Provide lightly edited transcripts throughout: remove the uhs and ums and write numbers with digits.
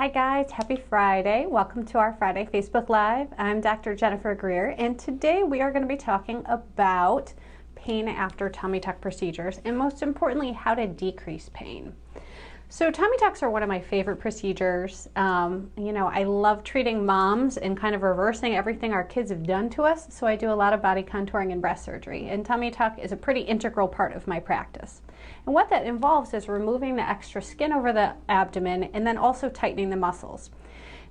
Hi guys, happy Friday. Welcome to our Friday Facebook Live. I'm Dr. Jennifer Greer, and today we are going to be talking about pain after tummy tuck procedures, and most importantly, how to decrease pain. So tummy tucks are one of my favorite procedures. I love treating moms and kind of reversing everything our kids have done to us, so I do a lot of body contouring and breast surgery, and tummy tuck is a pretty integral part of my practice. And what that involves is removing the extra skin over the abdomen and then also tightening the muscles.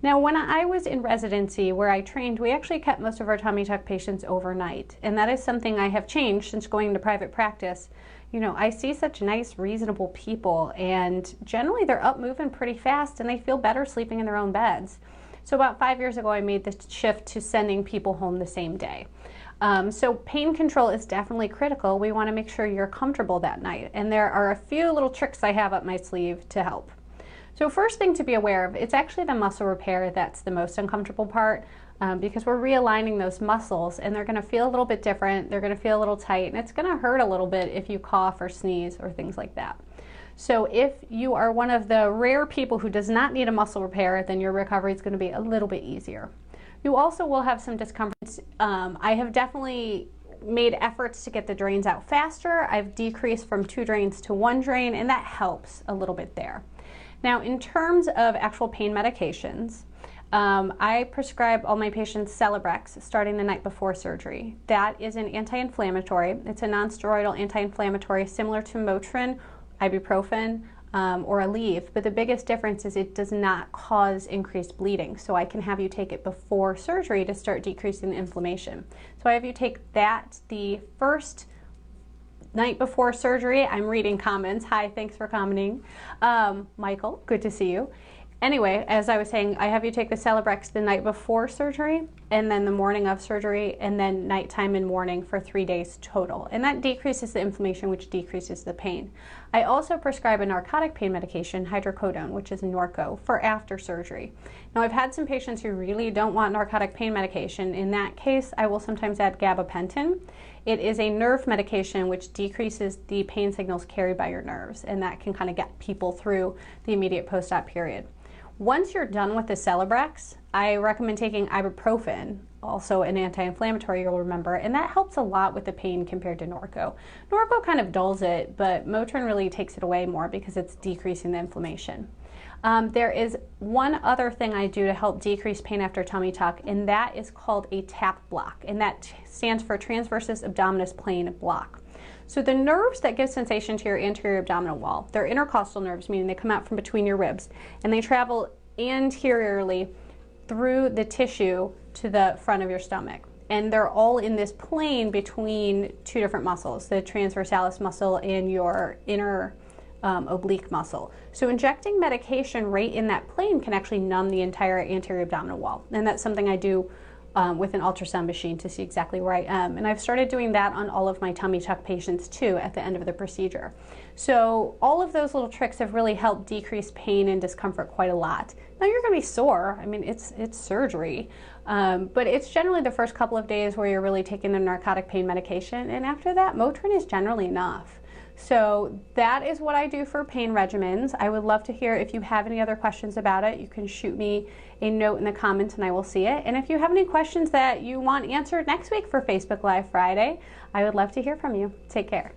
Now, when I was in residency where I trained, we actually kept most of our tummy tuck patients overnight, and that is something I have changed since going into private practice. I see such nice, reasonable people, and generally they're up moving pretty fast and they feel better sleeping in their own beds. So about 5 years ago, I made the shift to sending people home the same day. So pain control is definitely critical. We want to make sure you're comfortable that night, and there are a few little tricks I have up my sleeve to help. So first thing to be aware of, it's actually the muscle repair that's the most uncomfortable part, because we're realigning those muscles and they're going to feel a little bit different, they're going to feel a little tight, and it's going to hurt a little bit if you cough or sneeze or things like that. So if you are one of the rare people who does not need a muscle repair, then your recovery is going to be a little bit easier. You also will have some discomfort. I have definitely made efforts to get the drains out faster. I've decreased from 2 drains to 1 drain, and that helps a little bit there. Now, in terms of actual pain medications, I prescribe all my patients Celebrex starting the night before surgery. That is an anti-inflammatory. It's a non-steroidal anti-inflammatory similar to Motrin, ibuprofen, or Aleve, but the biggest difference is it does not cause increased bleeding. So I can have you take it before surgery to start decreasing the inflammation. So I have you take that the first night before surgery. I'm reading comments. Hi, thanks for commenting. Michael, good to see you. Anyway, as I was saying, I have you take the Celebrex the night before surgery, and then the morning of surgery, and then nighttime and morning for 3 days total. And that decreases the inflammation, which decreases the pain. I also prescribe a narcotic pain medication, hydrocodone, which is Norco, for after surgery. Now, I've had some patients who really don't want narcotic pain medication. In that case, I will sometimes add gabapentin. It is a nerve medication which decreases the pain signals carried by your nerves, and that can kind of get people through the immediate post-op period. Once you're done with the Celebrex, I recommend taking ibuprofen, also an anti-inflammatory, you'll remember, and that helps a lot with the pain compared to Norco. Norco kind of dulls it, but Motrin really takes it away more because it's decreasing the inflammation. There is one other thing I do to help decrease pain after tummy tuck, and that is called a TAP block, and that stands for transversus abdominis plane block. So the nerves that give sensation to your anterior abdominal wall, they're intercostal nerves, meaning they come out from between your ribs, and they travel anteriorly through the tissue to the front of your stomach. And they're all in this plane between 2 different muscles, the transversalis muscle and your inner oblique muscle. So injecting medication right in that plane can actually numb the entire anterior abdominal wall. And that's something I do with an ultrasound machine to see exactly where I am. And I've started doing that on all of my tummy tuck patients too at the end of the procedure. So all of those little tricks have really helped decrease pain and discomfort quite a lot. Now you're going to be sore. I mean, it's surgery, but it's generally the first couple of days where you're really taking the narcotic pain medication, and after that, Motrin is generally enough. So that is what I do for pain regimens. I would love to hear if you have any other questions about it. You can shoot me a note in the comments and I will see it. And if you have any questions that you want answered next week for Facebook Live Friday, I would love to hear from you. Take care.